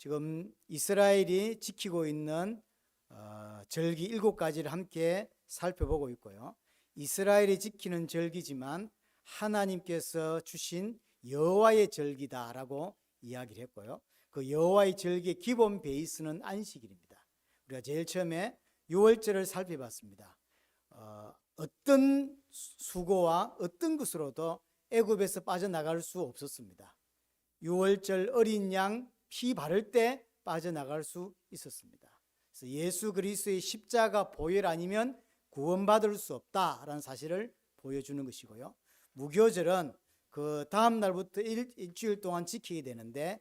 지금 이스라엘이 지키고 있는 절기 7가지를 함께 살펴보고 있고요. 이스라엘이 지키는 절기지만 하나님께서 주신 여호와의 절기다라고 이야기를 했고요. 그 여호와의 절기의 기본 베이스는 안식일입니다. 우리가 제일 처음에 유월절을 살펴봤습니다. 어떤 수고와 어떤 것으로도 애굽에서 빠져나갈 수 없었습니다. 유월절 어린 양 피 바를 때 빠져나갈 수 있었습니다. 그래서 예수 그리스도의 십자가 보혈 아니면 구원받을 수 없다라는 사실을 보여주는 것이고요. 무교절은 그 다음 날부터 일주일 동안 지키게 되는데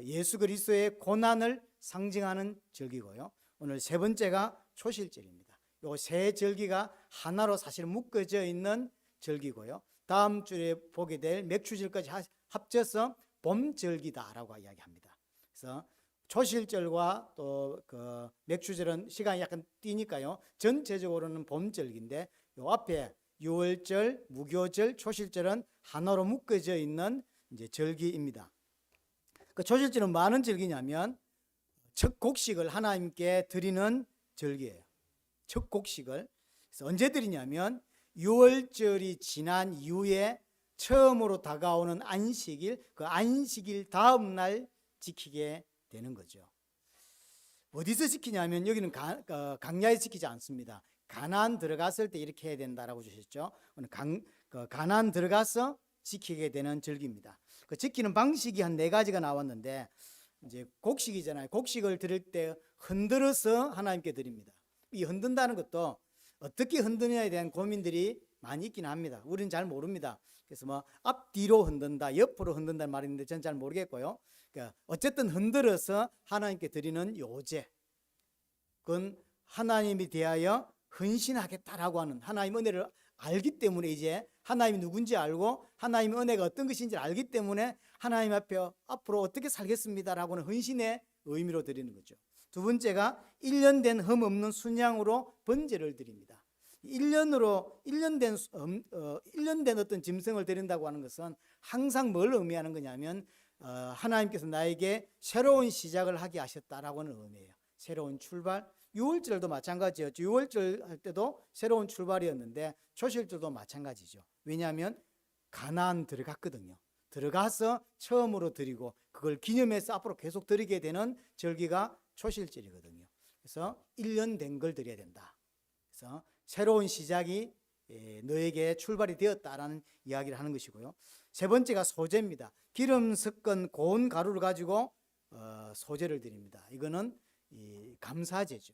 예수 그리스도의 고난을 상징하는 절기고요. 오늘 세 번째가 초실절입니다. 이 세 절기가 하나로 사실 묶어져 있는 절기고요. 다음 주에 보게 될 맥추절까지 합쳐서 봄절기다라고 이야기합니다. 그래서 초실절과 또 그 맥추절은 시간이 약간 뛰니까요. 전체적으로는 봄절기인데 요 앞에 유월절, 무교절, 초실절은 하나로 묶어져 있는 이제 절기입니다. 그 초실절은 뭐 하는 절기냐면 첫 곡식을 하나님께 드리는 절기예요. 첫 곡식을. 그래서 언제 드리냐면 유월절이 지난 이후에 처음으로 다가오는 안식일, 그 안식일 다음 날 지키게 되는 거죠. 어디서 지키냐면 여기는 강야에 지키지 않습니다. 가나안 들어갔을 때 이렇게 해야 된다라고 주셨죠. 가나안 들어가서 지키게 되는 절기입니다. 그 지키는 방식이 한 4가지가 나왔는데 이제 곡식이잖아요. 곡식을 드릴 때 흔들어서 하나님께 드립니다. 이 흔든다는 것도 어떻게 흔드냐에 대한 고민들이 많이 있긴 합니다. 우리는 잘 모릅니다. 그래서 뭐 앞뒤로 흔든다, 옆으로 흔든다는 말이 있는데 저는 잘 모르겠고요. 그러니까 어쨌든 흔들어서 하나님께 드리는 요제, 그건 하나님에 대하여 헌신하겠다라고 하는 하나님 은혜를 알기 때문에 이제 하나님이 누군지 알고 하나님의 은혜가 어떤 것인지 알기 때문에 하나님 앞에 앞으로 어떻게 살겠습니다라고 하는 헌신의 의미로 드리는 거죠. 두 번째가 1년 된 흠 없는 순양으로 번제를 드립니다. 1년 된 어떤 짐승을 드린다고 하는 것은 항상 뭘 의미하는 거냐면 하나님께서 나에게 새로운 시작을 하게 하셨다라고 하는 의미예요. 새로운 출발. 유월절도 마찬가지였죠. 유월절 할 때도 새로운 출발이었는데 초실절도 마찬가지죠. 왜냐하면 가나안 들어갔거든요. 들어가서 처음으로 드리고 그걸 기념해서 앞으로 계속 드리게 되는 절기가 초실절이거든요. 그래서 1년 된 걸 드려야 된다. 그래서 새로운 시작이 너에게 출발이 되었다라는 이야기를 하는 것이고요. 세 번째가 소제입니다. 기름 섞은 고운 가루를 가지고 소제를 드립니다. 이거는 감사제죠.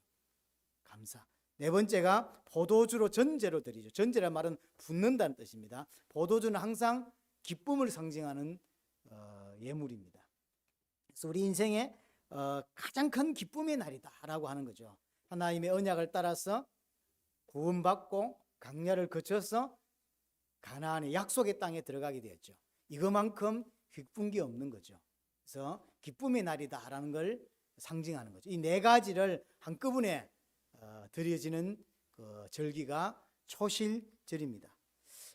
감사. 네 번째가 포도주로 전제로 드리죠. 전제란 말은 붓는다는 뜻입니다. 포도주는 항상 기쁨을 상징하는 예물입니다. 그래서 우리 인생의 가장 큰 기쁨의 날이다라고 하는 거죠. 하나님의 언약을 따라서 구원받고 강야를 거쳐서 가나안의 약속의 땅에 들어가게 되었죠. 이거만큼 기쁜 게 없는 거죠. 그래서 기쁨의 날이다라는 걸 상징하는 거죠. 이 4가지를 한꺼번에 드려지는 그 절기가 초실절입니다.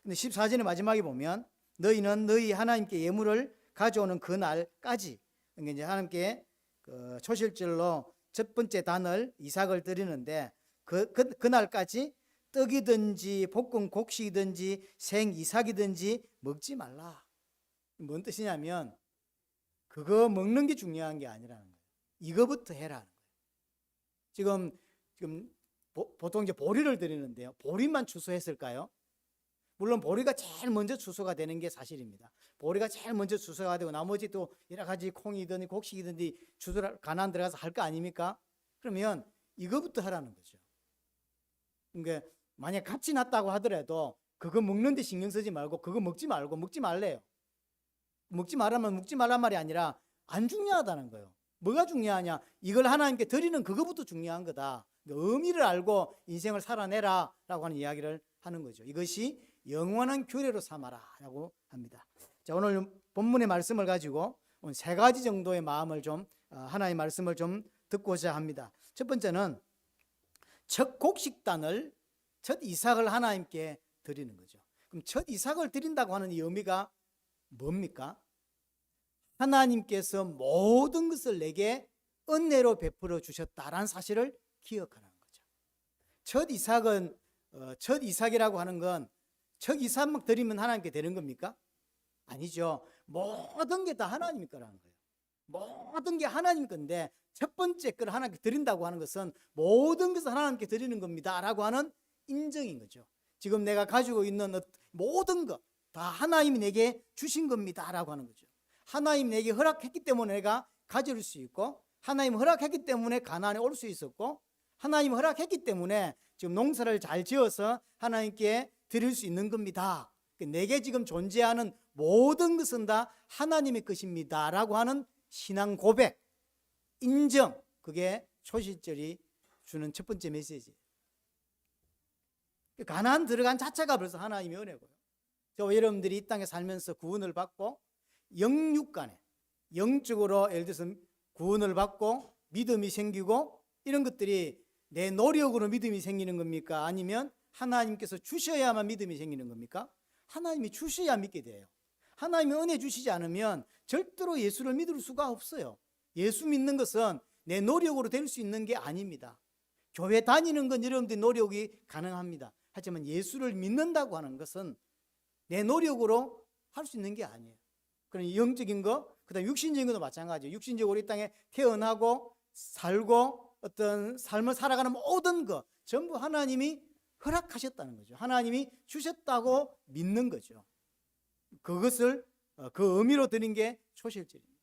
근데 14절의 마지막에 보면 너희는 너희 하나님께 예물을 가져오는 그 날까지, 그러니까 이제 하나님께 그 초실절로 첫 번째 단을 이삭을 드리는데 그 날까지 떡이든지 볶은 곡식이든지 생 이삭이든지 먹지 말라. 뭔 뜻이냐면 그거 먹는 게 중요한 게 아니라는 거예요. 이거부터 해라는 거예요. 지금 보통 이제 보리를 드리는데요. 보리만 추수했을까요? 물론 보리가 제일 먼저 추수가 되는 게 사실입니다. 보리가 제일 먼저 추수가 되고 나머지 또 여러 가지 콩이든 곡식이든 추수를 가나안 들어가서 할 거 아닙니까? 그러면 이거부터 하라는 거죠. 그러니까 만약 같이 났다고 하더라도 그거 먹는 데 신경 쓰지 말고 그거 먹지 말래요. 먹지 말라면 먹지 말란 말이 아니라 안 중요하다는 거예요. 뭐가 중요하냐? 이걸 하나님께 드리는 그거부터 중요한 거다. 의미를 알고 인생을 살아내라 라고 하는 이야기를 하는 거죠. 이것이 영원한 규례로 삼아라 라고 합니다. 자, 오늘 본문의 말씀을 가지고 오늘 3가지 정도의 마음을 하나의 말씀을 좀 듣고자 합니다. 첫 번째는 첫 곡식단을, 첫 이삭을 하나님께 드리는 거죠. 그럼 첫 이삭을 드린다고 하는 이 의미가 뭡니까? 하나님께서 모든 것을 내게 은혜로 베풀어 주셨다라는 사실을 기억하는 거죠. 첫 이삭이라고 하는 건 첫 이삭만 드리면 하나님께 되는 겁니까? 아니죠. 모든 게 다 하나님 거라는 거예요. 모든 게 하나님 건데 첫 번째 걸 하나님께 드린다고 하는 것은 모든 것을 하나님께 드리는 겁니다 라고 하는 인정인 거죠. 지금 내가 가지고 있는 모든 것 다 하나님이 내게 주신 겁니다 라고 하는 거죠. 하나님이 내게 허락했기 때문에 내가 가질 수 있고, 하나님이 허락했기 때문에 가나안에 올 수 있었고, 하나님이 허락했기 때문에 지금 농사를 잘 지어서 하나님께 드릴 수 있는 겁니다. 내게 지금 존재하는 모든 것은 다 하나님의 것입니다 라고 하는 신앙 고백, 인정, 그게 초실절이 주는 첫 번째 메시지예요. 가나안 들어간 자체가 벌써 하나님의 은혜고요. 여러분들이 이 땅에 살면서 구원을 받고 영육 간에 영적으로 예를 들어서 구원을 받고 믿음이 생기고 이런 것들이 내 노력으로 믿음이 생기는 겁니까? 아니면 하나님께서 주셔야만 믿음이 생기는 겁니까? 하나님이 주셔야 믿게 돼요. 하나님이 은혜 주시지 않으면 절대로 예수를 믿을 수가 없어요. 예수 믿는 것은 내 노력으로 될 수 있는 게 아닙니다. 교회 다니는 건 여러분들의 노력이 가능합니다. 하지만 예수를 믿는다고 하는 것은 내 노력으로 할 수 있는 게 아니에요. 그럼 영적인 거, 그다음 육신적인 것도 마찬가지예요. 육신적으로 이 땅에 태어나고 살고 어떤 삶을 살아가는 모든 것 전부 하나님이 허락하셨다는 거죠. 하나님이 주셨다고 믿는 거죠. 그것을 그 의미로 드린 게 초실절입니다.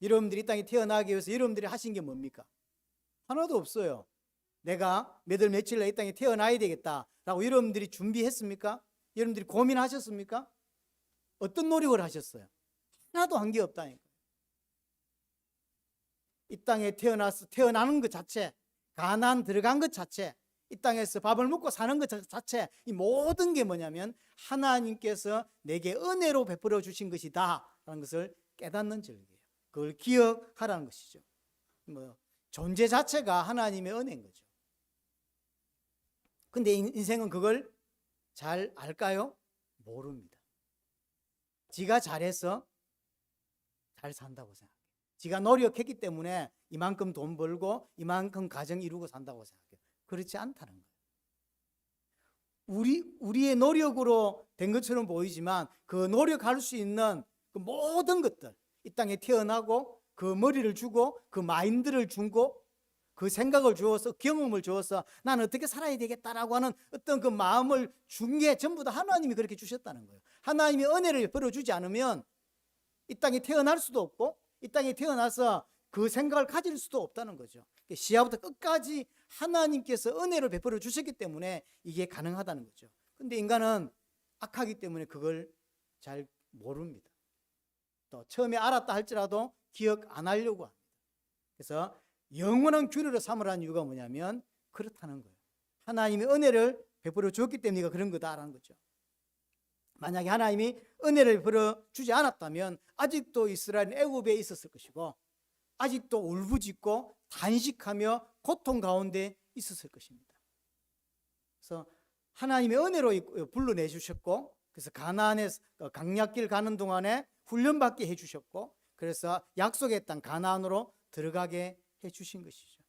여러분들이 이 땅에 태어나기 위해서 여러분들이 하신 게 뭡니까? 하나도 없어요. 내가 몇 월 며칠 날 이 땅에 태어나야 되겠다라고 여러분들이 준비했습니까? 여러분들이 고민하셨습니까? 어떤 노력을 하셨어요? 하나도 한 게 없다니까요. 이 땅에 태어나는 것 자체, 가나안 들어간 것 자체, 이 땅에서 밥을 먹고 사는 것 자체, 이 모든 게 뭐냐면 하나님께서 내게 은혜로 베풀어 주신 것이다 라는 것을 깨닫는 절기예요. 그걸 기억하라는 것이죠. 존재 자체가 하나님의 은혜인 거죠. 근데 인생은 그걸 잘 알까요? 모릅니다. 지가 잘해서 잘 산다고 생각해요. 지가 노력했기 때문에 이만큼 돈 벌고 이만큼 가정 이루고 산다고 생각해요. 그렇지 않다는 거예요. 우리의 노력으로 된 것처럼 보이지만 그 노력할 수 있는 그 모든 것들, 이 땅에 태어나고 그 머리를 주고 그 마인드를 주고 그 생각을 주어서 경험을 주어서 나는 어떻게 살아야 되겠다라고 하는 어떤 그 마음을 준 게 전부 다 하나님이 그렇게 주셨다는 거예요. 하나님이 은혜를 베풀어주지 않으면 이 땅에 태어날 수도 없고 이 땅에 태어나서 그 생각을 가질 수도 없다는 거죠. 시야부터 끝까지 하나님께서 은혜를 베풀어 주셨기 때문에 이게 가능하다는 거죠. 근데 인간은 악하기 때문에 그걸 잘 모릅니다. 또 처음에 알았다 할지라도 기억 안 하려고 합니다. 그래서 영원한 규례를 삼으라는 이유가 뭐냐면 그렇다는 거예요. 하나님이 은혜를 베풀어 주었기 때문에 네가 그런 거다라는 거죠. 만약에 하나님이 은혜를 베풀어 주지 않았다면 아직도 이스라엘은 애굽에 있었을 것이고 아직도 울부짖고 단식하며 고통 가운데 있었을 것입니다. 그래서 하나님의 은혜로 불러내 주셨고, 그래서 가나안에 강약길 가는 동안에 훈련받게 해주셨고, 그래서 약속의 땅 가나안으로 들어가게 해주신 것이죠.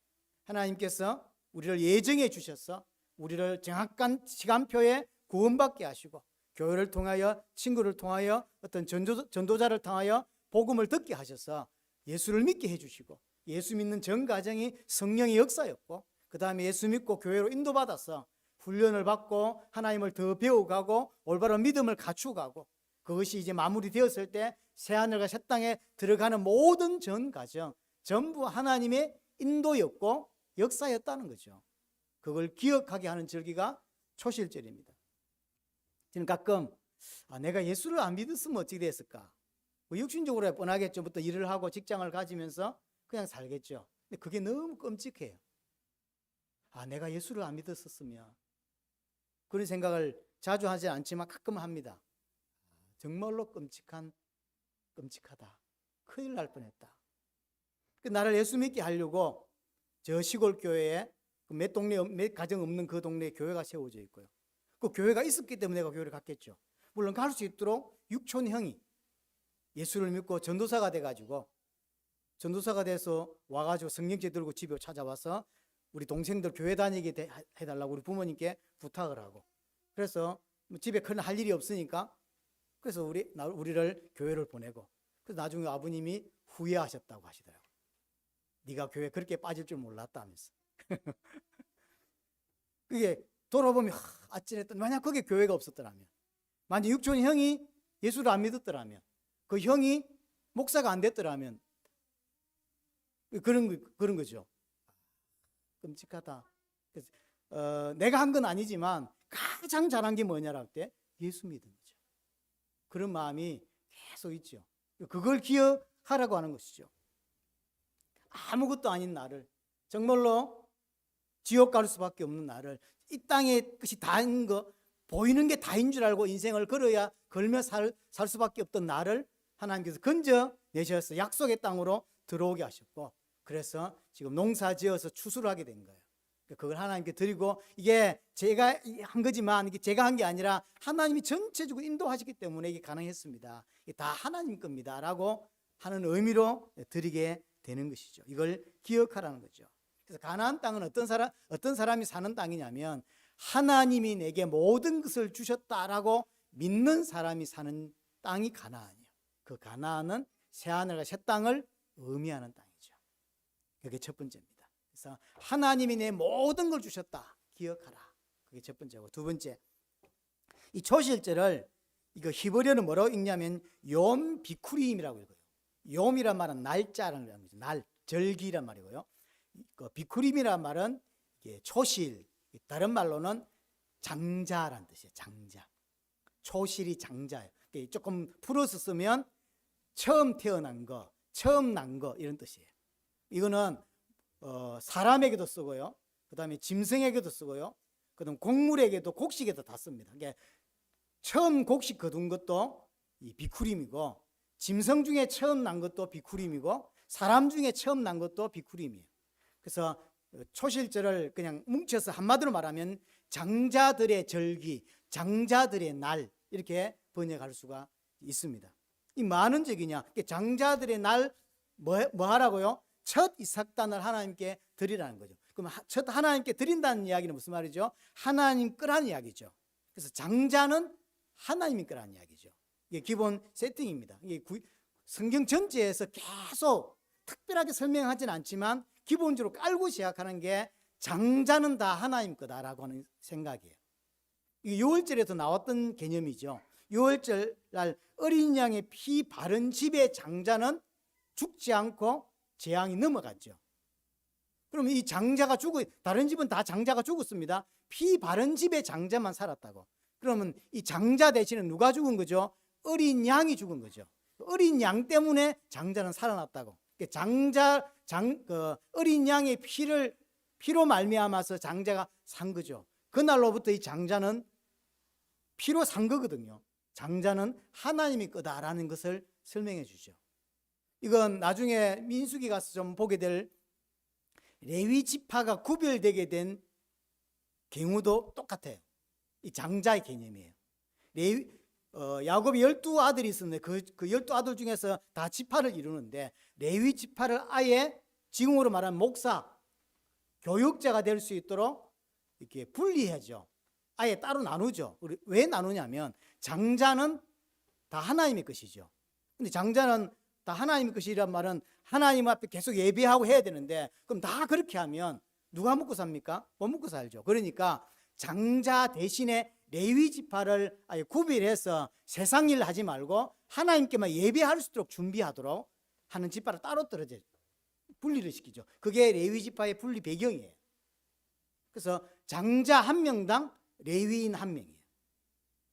하나님께서 우리를 예정해 주셔서 우리를 정확한 시간표에 구원받게 하시고, 교회를 통하여, 친구를 통하여, 어떤 전도자를 통하여 복음을 듣게 하셔서 예수를 믿게 해주시고, 예수 믿는 전 가정이 성령의 역사였고, 그 다음에 예수 믿고 교회로 인도받아서 훈련을 받고 하나님을 더 배워가고 올바른 믿음을 갖추어가고, 그것이 이제 마무리되었을 때 새하늘과 새 땅에 들어가는 모든 전 가정 전부 하나님의 인도였고 역사였다는 거죠. 그걸 기억하게 하는 절기가 초실절입니다. 저는 가끔 내가 예수를 안 믿었으면 어떻게 됐을까? 육신적으로 뻔하겠죠. 부터 일을 하고 직장을 가지면서 그냥 살겠죠. 근데 그게 너무 끔찍해요. 내가 예수를 안 믿었었으면. 그런 생각을 자주 하지 않지만 가끔 합니다. 정말로 끔찍하다. 큰일 날 뻔했다. 나를 예수 믿게 하려고 저 시골 교회에 몇 가정 없는 그 동네에 교회가 세워져 있고요. 그 교회가 있었기 때문에 내가 교회를 갔겠죠. 물론 갈 수 있도록 육촌 형이 예수를 믿고 전도사가 돼가지고 전도사가 돼서 와가지고 성경책 들고 집에 찾아와서 우리 동생들 교회 다니게 해달라고 우리 부모님께 부탁을 하고, 그래서 집에 큰 할 일이 없으니까 그래서 우리를 교회를 보내고, 그래서 나중에 아버님이 후회하셨다고 하시더라고요. 네가 교회 그렇게 빠질 줄 몰랐다면서. 그게 돌아보면 아찔했던, 만약 그게 교회가 없었더라면, 만약 육촌 형이 예수를 안 믿었더라면, 그 형이 목사가 안 됐더라면, 그런 거죠. 끔찍하다. 그래서 내가 한 건 아니지만 가장 잘한 게 뭐냐라고 할 때 예수 믿은 거죠. 그런 마음이 계속 있죠. 그걸 기억하라고 하는 것이죠. 아무것도 아닌 나를, 정말로 지옥 갈 수밖에 없는 나를, 이 땅에 것이 다인 거, 보이는 게 다인 줄 알고 인생을 걸며 살 수밖에 없던 나를 하나님께서 건져 내셔서 약속의 땅으로 들어오게 하셨고, 그래서 지금 농사 지어서 추수를 하게 된 거예요. 그걸 하나님께 드리고, 이게 제가 한 거지만 이게 제가 한 게 아니라 하나님이 전체적으로 인도하셨기 때문에 이게 가능했습니다. 이게 다 하나님 겁니다 라고 하는 의미로 드리게 되는 것이죠. 이걸 기억하라는 거죠. 그래서 가나안 땅은 어떤 사람이 사는 땅이냐면, 하나님이 내게 모든 것을 주셨다라고 믿는 사람이 사는 땅이 가나안이에요. 그 가나안은 새하늘과 새 땅을 의미하는 땅이죠. 그게 첫 번째입니다. 그래서 하나님이 내 모든 걸 주셨다, 기억하라. 그게 첫 번째고, 두 번째, 이 초실절을 이거 히브리어는 뭐라고 읽냐면 욤 비쿠림이라고 읽어요. 욤이란 말은 날짜라는 거죠. 날, 절기란 말이고요. 그 비쿠림이란 말은 이게 초실, 다른 말로는 장자란 뜻이에요. 장자. 초실이 장자예요. 조금 풀어서 쓰면 처음 태어난 거, 처음 난 거, 이런 뜻이에요. 이거는 사람에게도 쓰고요, 그 다음에 짐승에게도 쓰고요, 그 다음 곡물에게도 곡식에도 다 씁니다. 그러니까 처음 곡식 거둔 것도 이 비쿠림이고, 짐승 중에 처음 난 것도 비쿠림이고, 사람 중에 처음 난 것도 비쿠림이에요. 그래서 초실절을 그냥 뭉쳐서 한마디로 말하면 장자들의 절기, 장자들의 날, 이렇게 번역할 수가 있습니다. 이 많은 적이냐? 장자들의 날 뭐 하라고요? 첫 이삭단을 하나님께 드리라는 거죠. 그럼 첫 하나님께 드린다는 이야기는 무슨 말이죠? 하나님 거라는 이야기죠. 그래서 장자는 하나님이 거라는 이야기죠. 이게 기본 세팅입니다. 이게 성경 전체에서 계속 특별하게 설명하지는 않지만 기본적으로 깔고 시작하는 게 장자는 다 하나님 거다라고 하는 생각이에요. 이게 유월절에서 나왔던 개념이죠. 유월절 날 어린 양의 피 바른 집의 장자는 죽지 않고 재앙이 넘어갔죠. 그러면 이 장자가 다른 집은 다 장자가 죽었습니다. 피 바른 집의 장자만 살았다고. 그러면 이 장자 대신에 누가 죽은 거죠? 어린 양이 죽은 거죠. 어린 양 때문에 장자는 살아났다고. 어린 양의 피로 말미암아서 장자가 산 거죠. 그날로부터 이 장자는 피로 산 거거든요. 장자는 하나님이 거다라는 것을 설명해 주죠. 이건 나중에 민수기 가서 좀 보게 될 레위 지파가 구별되게 된 경우도 똑같아요. 이 장자의 개념이에요. 야곱이 12아들이 있었는데 그 12아들 중에서 다 지파를 이루는데, 레위 지파를 아예 지금으로 말하면 목사, 교육자가 될 수 있도록 이렇게 분리하죠. 아예 따로 나누죠. 왜 나누냐면 장자는 다 하나님의 것이죠. 근데 장자는 다 하나님의 것이란 말은 하나님 앞에 계속 예배하고 해야 되는데, 그럼 다 그렇게 하면 누가 먹고 삽니까? 못 먹고 살죠. 그러니까 장자 대신에 레위 지파를 아예 구별해서 세상 일 하지 말고 하나님께만 예배할 수 있도록 준비하도록 하는 지파를 따로 떨어져 분리를 시키죠. 그게 레위 지파의 분리 배경이에요. 그래서 장자 한 명당 레위인 한 명이에요.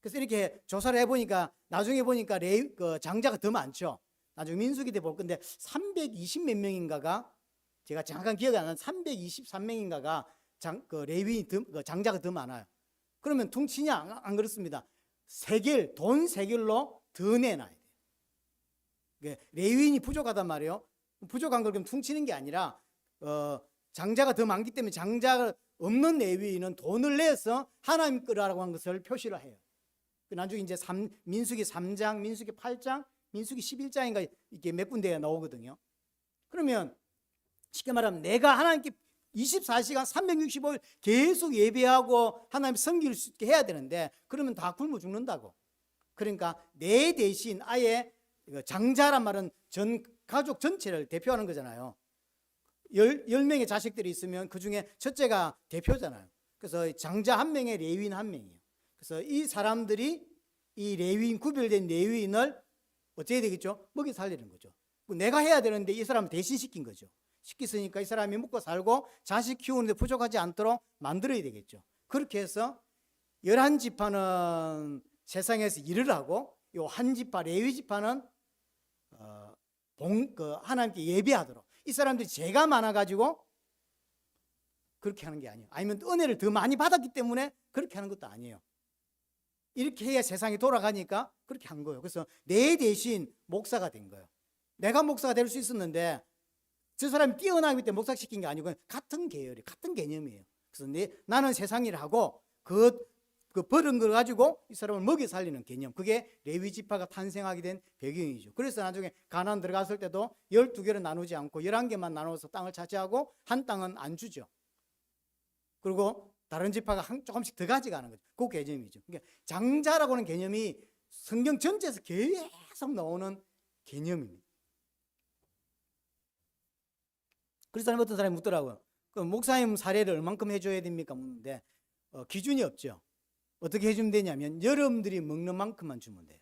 그래서 이렇게 조사를 해보니까 나중에 보니까 장자가 더 많죠. 나중에 민수기 때 볼 건데 320 몇 명인가가, 제가 잠깐 기억이 안 나는 323명인가가 레위인 장자가 더 많아요. 그러면 퉁치냐? 안 그렇습니다. 돈 세겔로 더 내놔야 돼요. 레위인이 부족하단 말이에요. 부족한 걸 그럼 퉁치는 게 아니라 장자가 더 많기 때문에 장자가 없는 레위인은 돈을 내서 하나님 거라고 한 것을 표시를 해요. 나중에 이제 민수기 3장, 민수기 8장, 민수기 11장인가 이게 몇 군데가 나오거든요. 그러면 쉽게 말하면 내가 하나님께 24시간 365일 계속 예배하고 하나님 섬길 수 있게 해야 되는데 그러면 다 굶어 죽는다고. 그러니까 내 대신 아예 장자란 말은 전 가족 전체를 대표하는 거잖아요. 10명의 자식들이 있으면 그중에 첫째가 대표잖아요. 그래서 장자 한 명에 레위인 한 명이에요. 그래서 이 사람들이 이 레위인, 구별된 레위인을 어떻게 되겠죠? 먹여 살리는 거죠. 내가 해야 되는데 이 사람을 대신 시킨 거죠. 시켰으니까 이 사람이 먹고 살고 자식 키우는데 부족하지 않도록 만들어야 되겠죠. 그렇게 해서 11지파는 세상에서 일을 하고 요 한 지파 레위 지파는 하나님께 예배하도록. 이 사람들이 죄가 많아가지고 그렇게 하는 게 아니에요. 아니면 은혜를 더 많이 받았기 때문에 그렇게 하는 것도 아니에요. 이렇게 해야 세상이 돌아가니까 그렇게 한 거예요. 그래서 내 대신 목사가 된 거예요. 내가 목사가 될 수 있었는데 저 사람이 뛰어나기 때문에 목사 시킨 게 아니고 같은 계열이, 같은 개념이에요. 그래서 나는 세상 일을 하고 그 버는 걸 가지고 이 사람을 먹여 살리는 개념. 그게 레위 지파가 탄생하게 된 배경이죠. 그래서 나중에 가나안 들어갔을 때도 12개를 나누지 않고 11개만 나눠서 땅을 차지하고 한 땅은 안 주죠. 그리고 다른 지파가 조금씩 더 가져가는 거죠. 그 개념이죠. 그러니까 장자라고 하는 개념이 성경 전체에서 계속 나오는 개념입니다. 그래서 어떤 사람이 묻더라고요. 그럼 목사님 사례를 얼만큼 해줘야 됩니까? 묻는데 기준이 없죠. 어떻게 해주면 되냐면 여러분들이 먹는 만큼만 주면 돼요.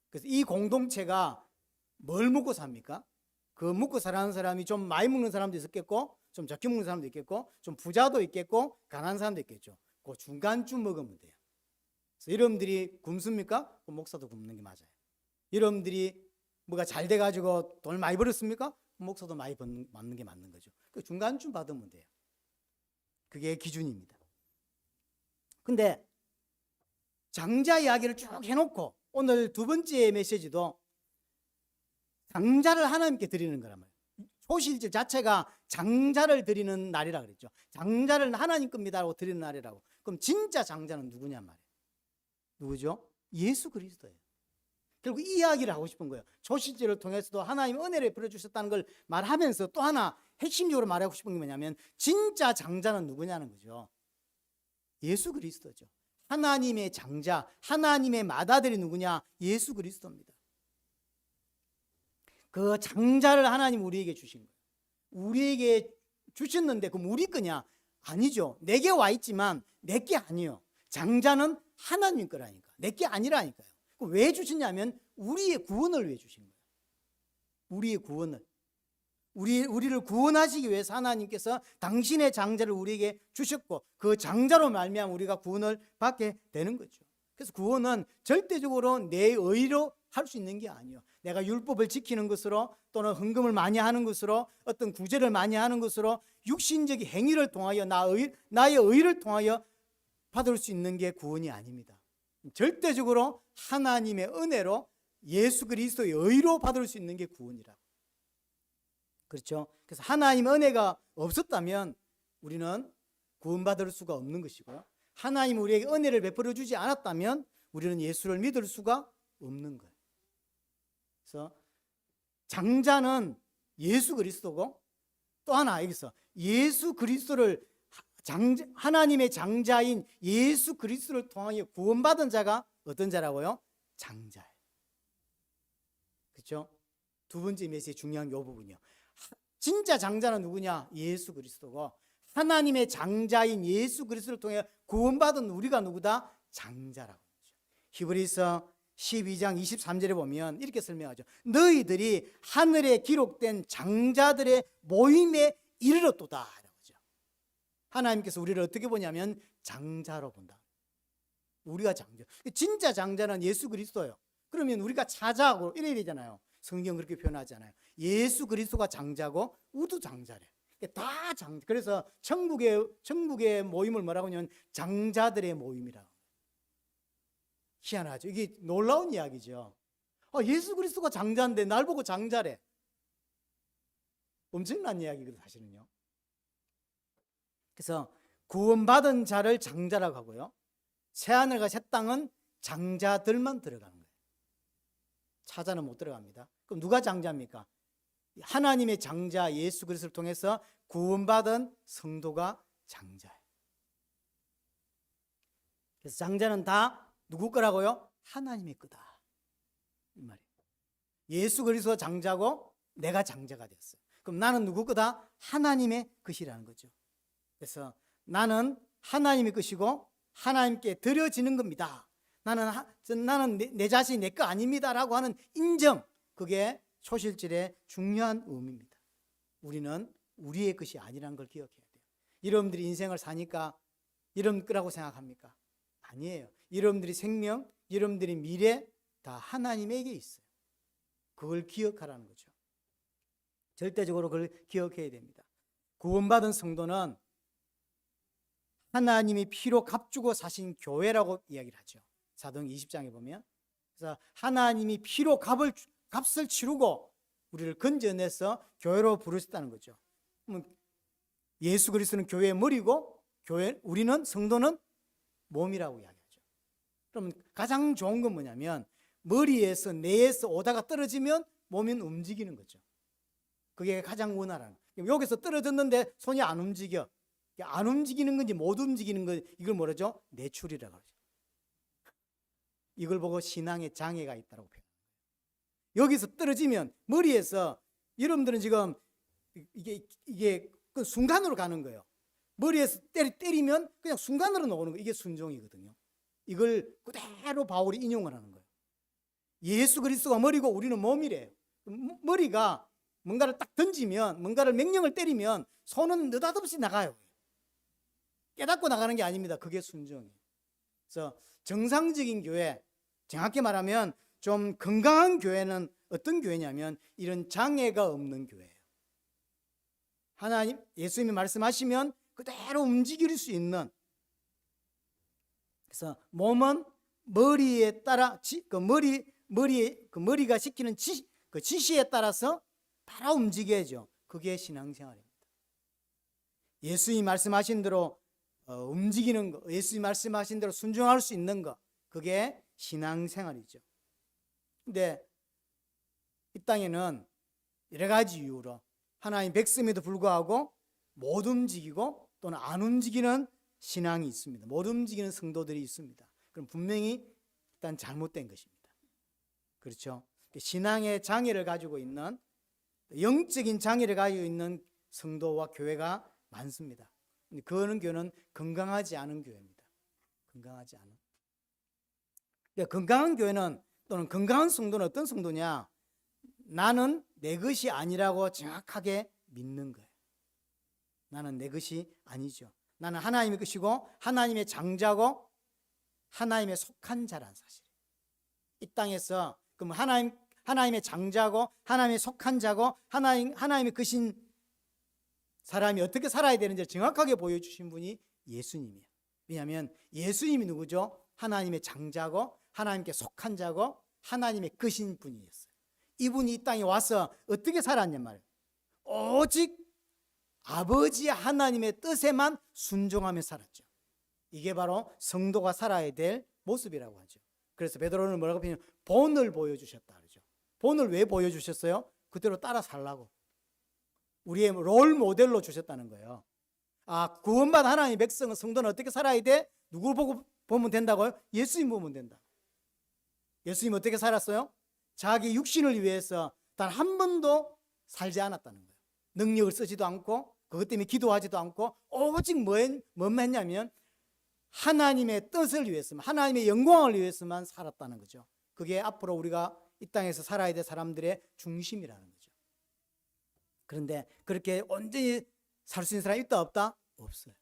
그래서 이 공동체가 뭘 먹고 삽니까? 그 먹고 살아는 사람이 좀 많이 먹는 사람도 있겠고 좀 적게 먹는 사람도 있겠고 좀 부자도 있겠고 가난한 사람도 있겠죠. 그 중간쯤 먹으면 돼요. 그래서 여러분들이 굶습니까? 그 목사도 굶는 게 맞아요. 여러분들이 뭐가 잘 돼가지고 돈을 많이 벌었습니까? 그 목사도 많이 받는 게 맞는 거죠. 그 중간쯤 받으면 돼요. 그게 기준입니다. 근데 장자 이야기를 쭉 해놓고 오늘 두 번째 메시지도 장자를 하나님께 드리는 거란 말이에요. 초실절 자체가 장자를 드리는 날이라 그랬죠. 장자를 하나님 겁니다라고 드리는 날이라고. 그럼 진짜 장자는 누구냐 말이에요. 누구죠? 예수 그리스도예요. 결국 이 이야기를 하고 싶은 거예요. 초실절을 통해서도 하나님 은혜를 베풀어 주셨다는 걸 말하면서 또 하나 핵심적으로 말하고 싶은 게 뭐냐면 진짜 장자는 누구냐는 거죠. 예수 그리스도죠. 하나님의 장자, 하나님의 맏아들이 누구냐? 예수 그리스도입니다. 그 장자를 하나님 우리에게 주신 거예요. 우리에게 주셨는데 그럼 우리 거냐? 아니죠. 내게 와 있지만 내게 아니에요. 장자는 하나님 거라니까. 내게 아니라니까요. 그럼 왜 주셨냐면 우리의 구원을 위해 주신 거예요. 우리의 구원을. 우리를 구원하시기 위해서 하나님께서 당신의 장자를 우리에게 주셨고 그 장자로 말미암아 우리가 구원을 받게 되는 거죠. 그래서 구원은 절대적으로 내 의로 할 수 있는 게 아니에요. 내가 율법을 지키는 것으로 또는 헌금을 많이 하는 것으로 어떤 구제를 많이 하는 것으로 육신적인 행위를 통하여 나의 의를 통하여 받을 수 있는 게 구원이 아닙니다. 절대적으로 하나님의 은혜로 예수 그리스도의 의로 받을 수 있는 게 구원이라고. 그렇죠? 그래서 하나님의 은혜가 없었다면 우리는 구원받을 수가 없는 것이고요. 하나님 우리에게 은혜를 베풀어 주지 않았다면 우리는 예수를 믿을 수가 없는 거예요. 그래서 장자는 예수 그리스도고 또 하나 여기서 예수 그리스도를 하나님의 장자인 예수 그리스도를 통하여 구원받은 자가 어떤 자라고요? 장자예요. 그렇죠? 두 번째 메시지 중요한 이 부분이요. 진짜 장자는 누구냐? 예수 그리스도고 하나님의 장자인 예수 그리스도를 통해 구원받은 우리가 누구다? 장자라고 하죠. 히브리서 12장 23절에 보면 이렇게 설명하죠. 너희들이 하늘에 기록된 장자들의 모임에 이르렀도다. 하나님께서 우리를 어떻게 보냐면 장자로 본다. 우리가 장자. 진짜 장자는 예수 그리스도예요. 그러면 우리가 찾아하고 이래야 되잖아요. 성경 그렇게 표현하잖아요. 예수 그리스도가 장자고 우리도 장자래. 다 장. 그래서 천국의 모임을 뭐라고 하냐면 장자들의 모임이라고. 희한하죠. 이게 놀라운 이야기죠. 예수 그리스도가 장자인데 날 보고 장자래. 엄청난 이야기거든요, 사실은요. 그래서 구원받은 자를 장자라고 하고요. 새하늘과 새 땅은 장자들만 들어가는 거예요. 찾아는 못 들어갑니다. 그럼 누가 장자입니까? 하나님의 장자 예수 그리스도를 통해서 구원받은 성도가 장자예요. 그래서 장자는 다 누구 거라고요? 하나님의 거다, 이 말이에요. 예수 그리스도가 장자고 내가 장자가 됐어요. 그럼 나는 누구 거다? 하나님의 것이라는 거죠. 그래서 나는 하나님의 것이고 하나님께 드려지는 겁니다. 나는 내 자신이 내 거 아닙니다라고 하는 인정, 그게 초실절의 중요한 의미입니다. 우리는 우리의 것이 아니라는 걸 기억해야 돼요. 여러분들이 인생을 사니까 여러분 거라고 생각합니까? 아니에요. 여러분들이 생명, 여러분들이 미래 다 하나님에게 있어요. 그걸 기억하라는 거죠. 절대적으로 그걸 기억해야 됩니다. 구원받은 성도는 하나님이 피로 값주고 사신 교회라고 이야기를 하죠. 사도행 20장에 보면. 그래서 하나님이 피로 값을 치르고 우리를 건져내서 교회로 부르셨다는 거죠. 예수 그리스도는 교회의 머리고 우리는 성도는 몸이라고 이야기하죠. 그럼 가장 좋은 건 뭐냐면 머리에서 뇌에서 오다가 떨어지면 몸이 움직이는 거죠. 그게 가장 원활한. 여기서 떨어졌는데 손이 안 움직여. 안 움직이는 건지 못 움직이는 건 이걸 뭐라죠? 뇌출이라고 하죠. 이걸 보고 신앙에 장애가 있다고 표현해요. 여기서 떨어지면 머리에서 여러분들은 지금 이게 그 순간으로 가는 거예요. 머리에서 때리면 그냥 순간으로 나오는 거. 이게 순종이거든요. 이걸 그대로 바울이 인용을 하는 거예요. 예수 그리스도가 머리고 우리는 몸이래요. 머리가 뭔가를 딱 던지면, 뭔가를 명령을 때리면 손은 느닷없이 나가요. 깨닫고 나가는 게 아닙니다. 그게 순종이에요. 그래서 정상적인 교회, 정확히 말하면 좀 건강한 교회는 어떤 교회냐면 이런 장애가 없는 교회예요. 하나님, 예수님이 말씀하시면 그대로 움직일 수 있는. 그래서 몸은 머리에 따라 머리가 시키는 지시에 따라서 바로 움직여야죠. 그게 신앙생활입니다. 예수님이 말씀하신 대로 움직이는 거, 예수님이 말씀하신 대로 순종할 수 있는 거, 그게 신앙생활이죠. 근데 이 땅에는 여러 가지 이유로 하나님 백성에도 불구하고 못 움직이고 또는 안 움직이는 신앙이 있습니다. 못 움직이는 성도들이 있습니다. 그럼 분명히 일단 잘못된 것입니다. 그렇죠? 신앙의 장애를 가지고 있는, 영적인 장애를 가지고 있는 성도와 교회가 많습니다. 그런 교회는 건강하지 않은 교회입니다. 건강하지 않은. 건강한 교회는 또는 건강한 성도는 어떤 성도냐? 나는 내 것이 아니라고 정확하게 믿는 거예요. 나는 내 것이 아니죠. 나는 하나님의 것이고 하나님의 장자고 하나님의 속한 자라는 사실. 이 땅에서 그럼 하나님의 장자고 하나님의 속한 자고 하나님의 것인 사람이 어떻게 살아야 되는지 정확하게 보여주신 분이 예수님이에요. 왜냐하면 예수님이 누구죠? 하나님의 장자고 하나님께 속한 자고 하나님의 것인 분이었어요. 이분이 이 땅에 와서 어떻게 살았냔 말이에요. 오직 아버지 하나님의 뜻에만 순종하며 살았죠. 이게 바로 성도가 살아야 될 모습이라고 하죠. 그래서 베드로는 뭐라고 표현해요? 본을 보여주셨다 그러죠. 본을 왜 보여주셨어요? 그대로 따라 살라고. 우리의 롤 모델로 주셨다는 거예요. 구원받은 하나님의 백성은, 성도는 어떻게 살아야 돼? 누구 보고 보면 된다고요? 예수님 보면 된다. 예수님 어떻게 살았어요? 자기 육신을 위해서 단 한 번도 살지 않았다는 거예요. 능력을 쓰지도 않고 그것 때문에 기도하지도 않고 오직 뭐만 했냐면 하나님의 뜻을 위해서만, 하나님의 영광을 위해서만 살았다는 거죠. 그게 앞으로 우리가 이 땅에서 살아야 될 사람들의 중심이라는 거죠. 그런데 그렇게 온전히 살 수 있는 사람이 있다 없다? 없어요.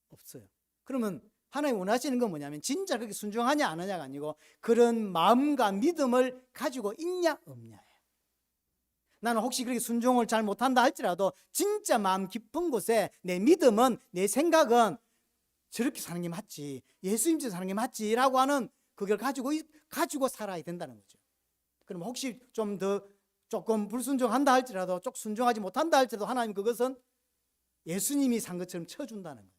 없어요. 그러면 하나님 원하시는 건 뭐냐면 진짜 그렇게 순종하냐 안 하냐가 아니고 그런 마음과 믿음을 가지고 있냐 없냐예요. 나는 혹시 그렇게 순종을 잘 못한다 할지라도 진짜 마음 깊은 곳에 내 믿음은, 내 생각은 저렇게 사는 게 맞지, 예수님처럼 사는 게 맞지라고 하는 그걸 가지고 살아야 된다는 거죠. 그럼 혹시 좀 더 조금 불순종한다 할지라도, 쪽 순종하지 못한다 할지라도 하나님 그것은 예수님이 산 것처럼 쳐준다는 거예요.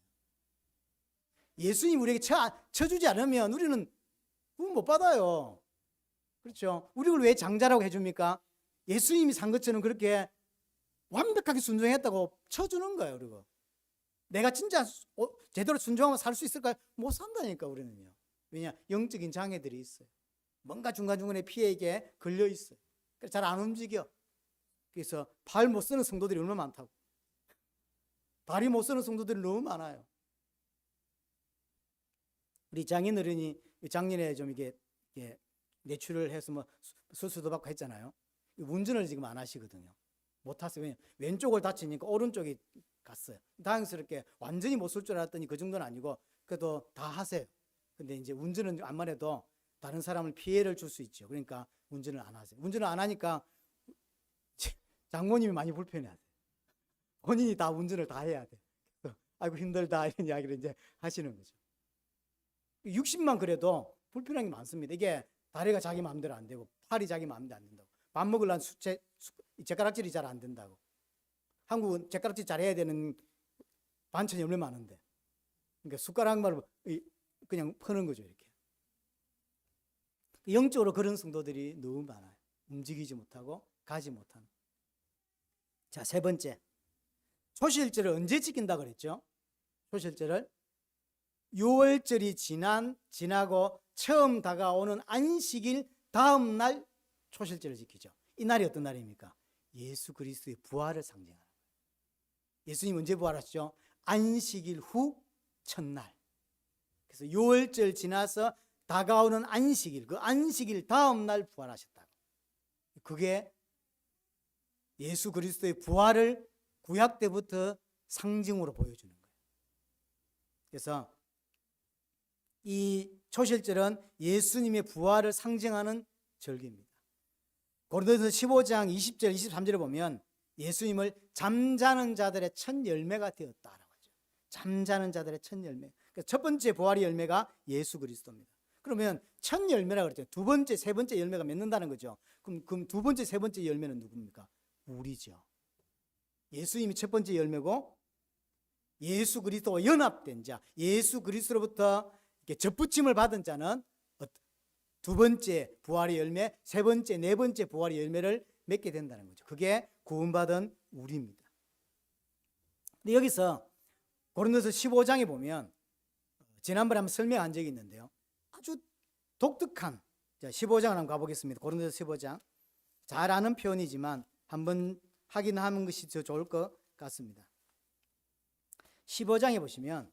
예수님 우리에게 쳐주지 않으면 우리는 구원 못 받아요. 그렇죠? 우리를 왜 장자라고 해줍니까? 예수님이 산 것처럼 그렇게 완벽하게 순종했다고 쳐주는 거예요. 그리고 내가 진짜 제대로 순종하면 살 수 있을까요? 못 산다니까 우리는요. 왜냐? 영적인 장애들이 있어요. 뭔가 중간중간에 피해에 걸려 있어요. 잘 안 움직여. 그래서 발 못 쓰는 성도들이 얼마나 많다고. 다리 못 쓰는 성도들이 너무 많아요. 우리 장인어른이 작년에 좀 이게 뇌출을 해서 뭐 수술도 받고 했잖아요. 운전을 지금 안 하시거든요. 못 하세요. 왜냐? 왼쪽을 다치니까 오른쪽이 갔어요. 다행스럽게 완전히 못 쓸 줄 알았더니 그 정도는 아니고 그래도 다 하세요. 근데 이제 운전은 안만 해도 다른 사람을 피해를 줄 수 있죠. 그러니까 운전을 안 하세요. 운전을 안 하니까 장모님이 많이 불편해하세요. 본인이 다 운전을 다 해야 돼. 아이고 힘들다 이런 이야기를 이제 하시는 거죠. 60만 그래도 불편한 게 많습니다. 이게 다리가 자기 마음대로 안 되고 팔이 자기 마음대로 안 된다고. 밥 먹으려면 젓가락질이 잘 안 된다고. 한국은 젓가락질 잘해야 되는 반찬이 얼마나 많은데. 그러니까 숟가락만 그냥 퍼는 거죠. 이렇게. 영적으로 그런 성도들이 너무 많아요. 움직이지 못하고 가지 못하는. 자, 세 번째. 초실절을 언제 지킨다 그랬죠? 초실절을 6월절이 지나고 처음 다가오는 안식일 다음 날 초실절을 지키죠. 이 날이 어떤 날입니까? 예수 그리스도의 부활을 상징하는 거예요. 예수님 언제 부활하셨죠? 안식일 후 첫날. 그래서 6월절 지나서 다가오는 안식일, 그 안식일 다음 날 부활하셨다고. 그게 예수 그리스도의 부활을 구약 때부터 상징으로 보여주는 거예요. 그래서 이 초실절은 예수님의 부활을 상징하는 절기입니다. 고린도서 15장 20절 23절에 보면 예수님을 잠자는 자들의 첫 열매가 되었다라고 하죠. 잠자는 자들의 첫 열매. 그러니까 첫 번째 부활의 열매가 예수 그리스도입니다. 그러면 첫 열매라고 그랬죠. 두 번째, 세 번째 열매가 맺는다는 거죠. 그럼 두 번째, 세 번째 열매는 누굽니까? 우리죠. 예수님이 첫 번째 열매고 예수 그리스도와 연합된 자, 예수 그리스도로부터 이렇게 접붙임을 받은 자는 두 번째 부활의 열매, 세 번째, 네 번째 부활의 열매를 맺게 된다는 거죠. 그게 구원받은 우리입니다. 근데 여기서 고린도서 15장에 보면 지난번에 한번 설명한 적이 있는데요. 아주 독특한 15장을 한번 가보겠습니다. 고린도서 15장. 잘 아는 표현이지만 한번 확인하는 것이 더 좋을 것 같습니다. 15장에 보시면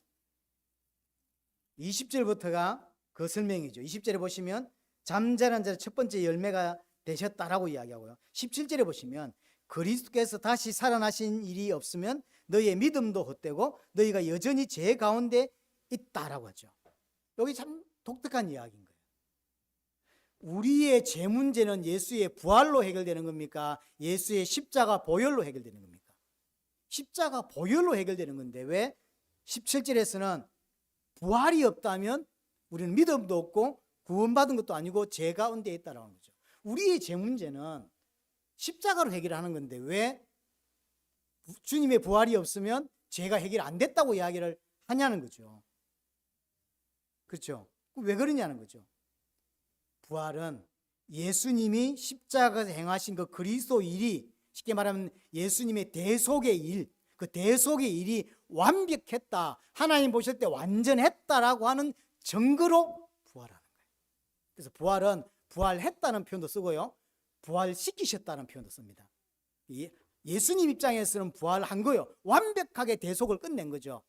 20절부터가 그 설명이죠. 20절에 보시면 잠자는 자의 첫 번째 열매가 되셨다라고 이야기하고요. 17절에 보시면 그리스도께서 다시 살아나신 일이 없으면 너희의 믿음도 헛되고 너희가 여전히 죄 가운데 있다라고 하죠. 여기 참 독특한 이야기인 거예요. 우리의 죄 문제는 예수의 부활로 해결되는 겁니까? 예수의 십자가 보혈로 해결되는 겁니까? 십자가 보혈로 해결되는 건데 왜 17절에서는 부활이 없다면 우리는 믿음도 없고 구원받은 것도 아니고 죄 가운데 있다라는 거죠. 우리의 죄 문제는 십자가로 해결하는 건데 왜 주님의 부활이 없으면 죄가 해결 안 됐다고 이야기를 하냐는 거죠. 그렇죠? 왜 그러냐는 거죠. 부활은 예수님이 십자가에서 행하신 그 그리스도 일이 쉽게 말하면 예수님의 대속의 일, 그 대속의 일이 완벽했다. 하나님 보실 때 완전했다라고 하는 증거로 부활하는 거예요. 그래서 부활은 부활했다는 표현도 쓰고요. 부활시키셨다는 표현도 씁니다. 예수님 입장에서는 부활한 거요. 완벽하게 대속을 끝낸 거죠.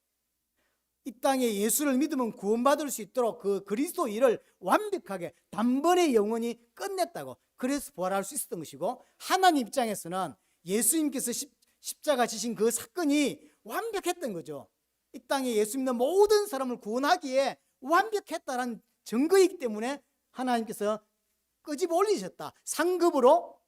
이 땅에 예수를 믿으면 구원받을 수 있도록 그 그리스도 일을 완벽하게 단번에 영원히 끝냈다고. 그래서 부활할 수 있었던 것이고 하나님 입장에서는 예수님께서 십자가 지신 그 사건이 완벽했던 거죠. 이 땅에 예수 믿는 모든 사람을 구원하기에 완벽했다는 증거이기 때문에 하나님께서 끄집어 올리셨다. 상급으로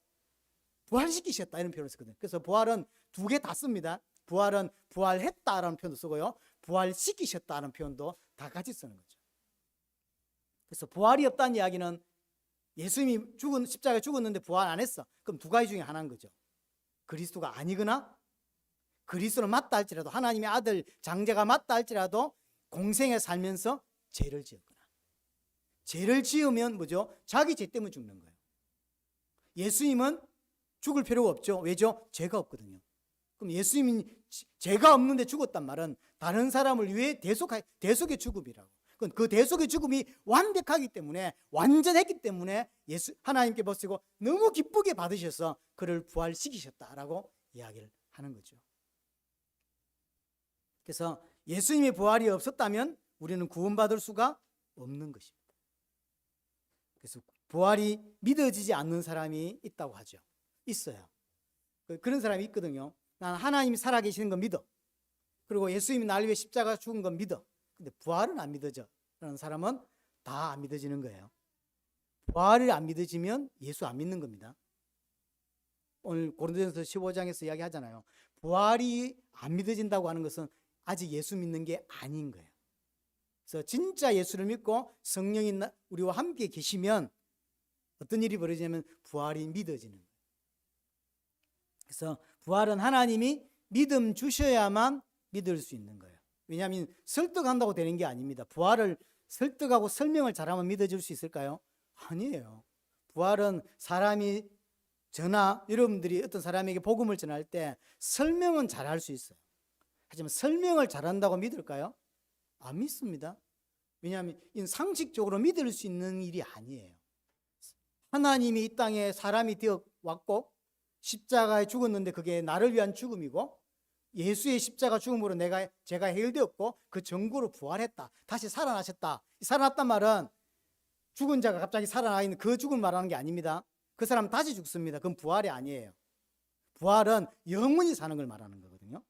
부활시키셨다 이런 표현을 쓰거든요. 그래서 부활은 두 개 다 씁니다. 부활은 부활했다라는 표현도 쓰고요. 부활시키셨다는 표현도 다 같이 쓰는 거죠. 그래서 부활이 없다는 이야기는 예수님이 십자가에 죽었는데 부활 안 했어. 그럼 두 가지 중에 하나인 거죠. 그리스도가 아니거나 그리스도는 맞다 할지라도 하나님의 아들 장자가 맞다 할지라도 공생에 살면서 죄를 지었거나 죄를 지으면 뭐죠? 자기 죄 때문에 죽는 거예요. 예수님은 죽을 필요가 없죠. 왜죠? 죄가 없거든요. 그럼 예수님이 죄가 없는데 죽었단 말은 다른 사람을 위해 대속의 죽음이라고. 그 대속의 죽음이 완벽하기 때문에, 완전했기 때문에 하나님께 보시고 너무 기쁘게 받으셔서 그를 부활시키셨다라고 이야기를 하는 거죠. 그래서 예수님의 부활이 없었다면 우리는 구원받을 수가 없는 것입니다. 그래서 부활이 믿어지지 않는 사람이 있다고 하죠. 있어요. 그런 사람이 있거든요. 난 하나님이 살아계시는 건 믿어. 그리고 예수님이 나를 위해 십자가 죽은 건 믿어. 근데 부활은 안 믿어져. 라는 사람은 다 안 믿어지는 거예요. 부활을 안 믿어지면 예수 안 믿는 겁니다. 오늘 고린도전서 15장에서 이야기하잖아요. 부활이 안 믿어진다고 하는 것은 아직 예수 믿는 게 아닌 거예요. 그래서 진짜 예수를 믿고 성령이 우리와 함께 계시면 어떤 일이 벌어지냐면 부활이 믿어지는 거예요. 그래서 부활은 하나님이 믿음 주셔야만 믿을 수 있는 거예요. 왜냐하면 설득한다고 되는 게 아닙니다. 부활을 설득하고 설명을 잘하면 믿어질 수 있을까요? 아니에요. 부활은 사람이 여러분들이 어떤 사람에게 복음을 전할 때 설명은 잘할 수 있어요. 하지만 설명을 잘한다고 믿을까요? 안 믿습니다. 왜냐하면 이건 상식적으로 믿을 수 있는 일이 아니에요. 하나님이 이 땅에 사람이 되어 왔고 십자가에 죽었는데 그게 나를 위한 죽음이고, 예수의 십자가 죽음으로 제가 해결되었고 그 전구로 부활했다. 다시 살아나셨다. 살아났단 말은 죽은 자가 갑자기 살아나 있는 그 죽음을 말하는 게 아닙니다. 그 사람 다시 죽습니다. 그건 부활이 아니에요. 부활은 영원히 사는 걸 말하는 거거든요.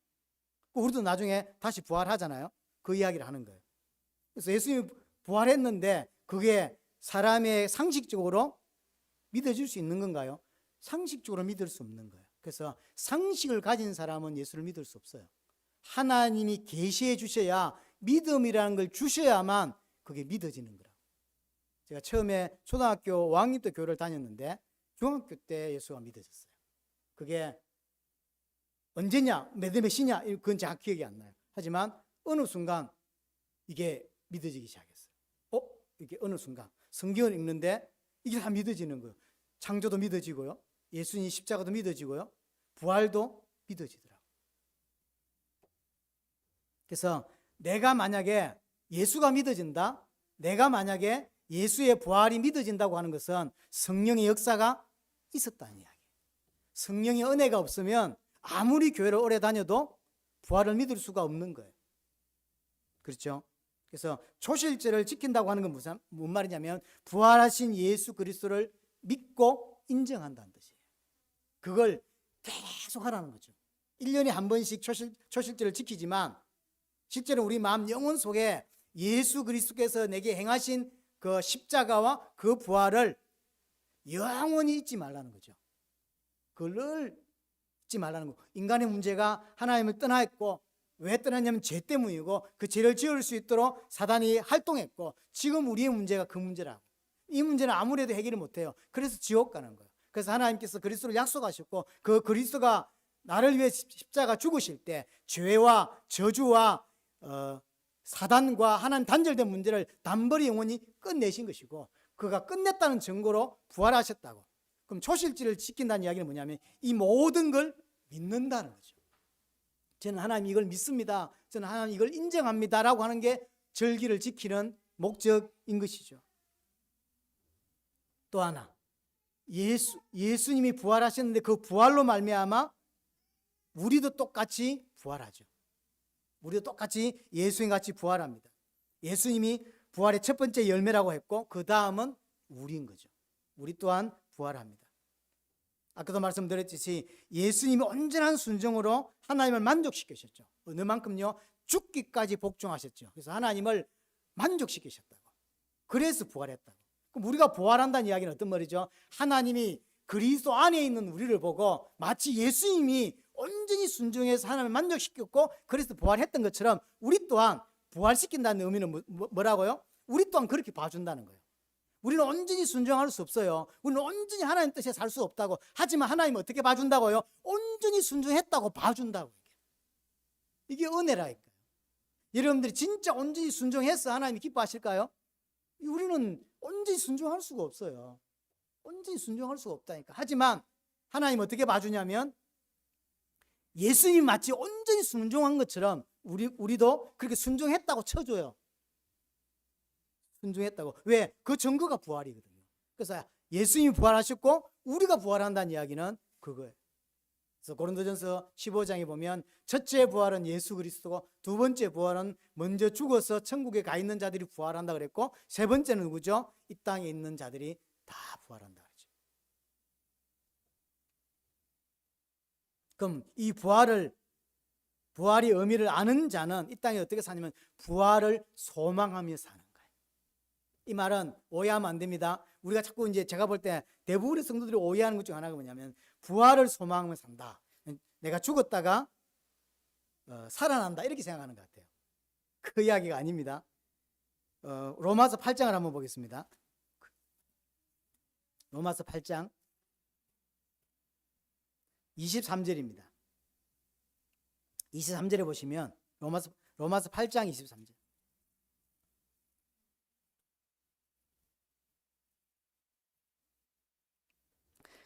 우리도 나중에 다시 부활하잖아요. 그 이야기를 하는 거예요. 그래서 예수님이 부활했는데 그게 사람의 상식적으로 믿어질 수 있는 건가요? 상식적으로 믿을 수 없는 거예요. 그래서 상식을 가진 사람은 예수를 믿을 수 없어요. 하나님이 계시해 주셔야, 믿음이라는 걸 주셔야만 그게 믿어지는 거라고. 제가 처음에 초등학교 5학년 때 교회를 다녔는데 중학교 때 예수가 믿어졌어요. 그게 언제냐, 몇 시냐, 그건 잘 기억이 안 나요. 하지만 어느 순간 이게 믿어지기 시작했어요. 이게 어느 순간 성경을 읽는데 이게 다 믿어지는 거예요. 창조도 믿어지고요, 예수님 십자가도 믿어지고요, 부활도 믿어지더라고요. 그래서 내가 만약에 예수가 믿어진다, 내가 만약에 예수의 부활이 믿어진다고 하는 것은 성령의 역사가 있었다는 이야기예요. 성령의 은혜가 없으면 아무리 교회를 오래 다녀도 부활을 믿을 수가 없는 거예요. 그렇죠? 그래서 초실제를 지킨다고 하는 건 무슨 말이냐면 부활하신 예수 그리스도를 믿고 인정한다는 뜻이에요. 그걸 계속 하라는 거죠. 1년에 한 번씩 초실제를 지키지만 실제로 우리 마음 영혼 속에 예수 그리스도께서 내게 행하신 그 십자가와 그 부활을 영원히 잊지 말라는 거죠. 그걸 잊지 말라는 거. 인간의 문제가 하나님을 떠나있고, 왜 떠났냐면 죄 때문이고, 그 죄를 지을 수 있도록 사단이 활동했고, 지금 우리의 문제가 그 문제라고. 이 문제는 아무래도 해결을 못해요. 그래서 지옥 가는 거예요. 그래서 하나님께서 그리스도를 약속하셨고, 그 그리스도가 나를 위해 십자가 죽으실 때 죄와 저주와 사단과 하나님 단절된 문제를 단번에 영원히 끝내신 것이고, 그가 끝냈다는 증거로 부활하셨다고. 그럼 초실제를 지킨다는 이야기는 뭐냐면 이 모든 걸 믿는다는 거죠. 저는 하나님 이걸 믿습니다, 저는 하나님 이걸 인정합니다 라고 하는 게 절기를 지키는 목적인 것이죠. 또 하나, 예수님이 부활하셨는데 그 부활로 말미암아 우리도 똑같이 부활하죠. 우리도 똑같이 예수님 같이 부활합니다. 예수님이 부활의 첫 번째 열매라고 했고, 그 다음은 우리인 거죠. 우리 또한 부활합니다. 아까도 말씀드렸듯이 예수님이 온전한 순종으로 하나님을 만족시키셨죠. 어느 만큼요? 죽기까지 복종하셨죠. 그래서 하나님을 만족시키셨다고. 그래서 부활했다고. 그럼 우리가 부활한다는 이야기는 어떤 말이죠? 하나님이 그리스도 안에 있는 우리를 보고 마치 예수님이 온전히 순종해서 하나님을 만족시켰고 그래서 부활했던 것처럼 우리 또한 부활시킨다는 의미는 뭐라고요? 우리 또한 그렇게 봐준다는 거예요. 우리는 온전히 순종할 수 없어요. 우리는 온전히 하나님 뜻에 살 수 없다고. 하지만 하나님은 어떻게 봐준다고요? 온전히 순종했다고 봐준다고. 이게 은혜라니까요. 여러분들이 진짜 온전히 순종해서 하나님이 기뻐하실까요? 우리는 온전히 순종할 수가 없어요. 온전히 순종할 수가 없다니까. 하지만 하나님 어떻게 봐주냐면 예수님이 마치 온전히 순종한 것처럼 우리도 그렇게 순종했다고 쳐줘요. 순종했다고. 왜? 그 증거가 부활이거든요. 그래서 예수님이 부활하셨고 우리가 부활한다는 이야기는 그거예요. 그래서 고린도전서 15장에 보면 첫째 부활은 예수 그리스도고 두 번째 부활은 먼저 죽어서 천국에 가 있는 자들이 부활한다 그랬고 세 번째는 누구죠? 이 땅에 있는 자들이 다 부활한다 그랬죠. 그럼 이 부활의 의미를 아는 자는 이 땅에 어떻게 사냐면 부활을 소망하며 사는 거예요. 이 말은 오해하면 안 됩니다. 우리가 자꾸 이제 제가 볼 때 대부분의 성도들이 오해하는 것 중 하나가 뭐냐면 부활을 소망하며 산다. 내가 죽었다가 살아난다 이렇게 생각하는 것 같아요. 그 이야기가 아닙니다. 로마서 8장을 한번 보겠습니다. 로마서 8장 23절입니다. 23절에 보시면 로마서 8장 23절.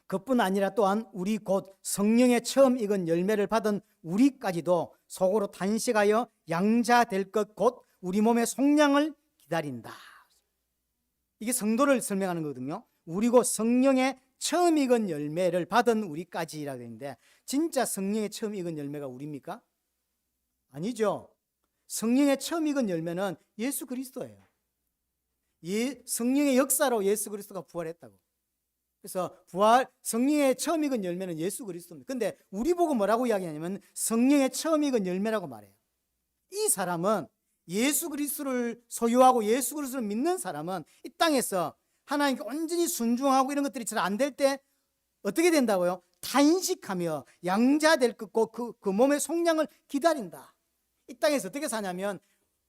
그뿐 아니라 또한 우리 곧 성령의 처음 익은 열매를 받은 우리까지도 속으로 단식하여 양자될 것 곧 우리 몸의 속량을 기다린다. 이게 성도를 설명하는 거거든요. 우리 곧 성령의 처음 익은 열매를 받은 우리까지라고 했는데 진짜 성령의 처음 익은 열매가 우리입니까? 아니죠. 성령의 처음 익은 열매는 예수 그리스도예요. 성령의 역사로 예수 그리스도가 부활했다고. 그래서 성령의 처음 익은 열매는 예수 그리스도입니다. 근데 우리 보고 뭐라고 이야기하냐면 성령의 처음 익은 열매라고 말해요. 이 사람은 예수 그리스도를 소유하고 예수 그리스도를 믿는 사람은 이 땅에서 하나님께 온전히 순종하고 이런 것들이 잘 안 될 때 어떻게 된다고요? 탄식하며 양자될 것고 그 몸의 속량을 기다린다. 이 땅에서 어떻게 사냐면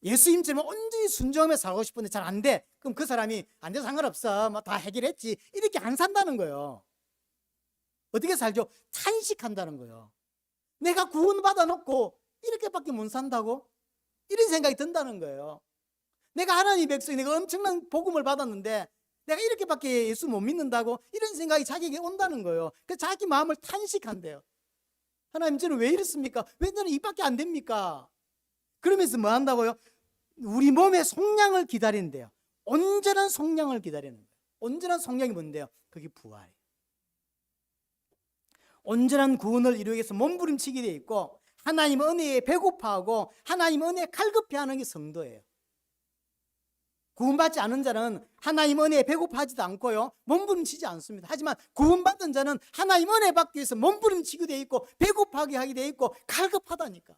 예수님처럼 온전히 순종하며 살고 싶은데 잘 안 돼. 그럼 그 사람이 안 돼 상관없어. 뭐 다 해결했지. 이렇게 안 산다는 거예요. 어떻게 살죠? 탄식한다는 거예요. 내가 구원받아 놓고 이렇게밖에 못 산다고? 이런 생각이 든다는 거예요. 내가 하나님의 백성이 내가 엄청난 복음을 받았는데 내가 이렇게밖에 예수 못 믿는다고? 이런 생각이 자기에게 온다는 거예요. 그래서 자기 마음을 탄식한대요. 하나님 저는 왜 이렇습니까? 왜 저는 이밖에 안 됩니까? 그러면서 뭐 한다고요? 우리 몸의 속량을 기다린대요. 온전한 속량을 기다리는 거예요. 온전한 속량이 뭔데요? 그게 부활이에요. 온전한 구원을 이루기 위해서 몸부림치게 되어 있고 하나님 은혜에 배고파하고 하나님 은혜에 갈급해하는 게 성도예요. 구원받지 않은 자는 하나님 은혜에 배고파하지도 않고요 몸부림치지 않습니다. 하지만 구원받은 자는 하나님 은혜 받기 위해서 몸부림치게 되어 있고 배고파하게 하게 되어 있고 갈급하다니까.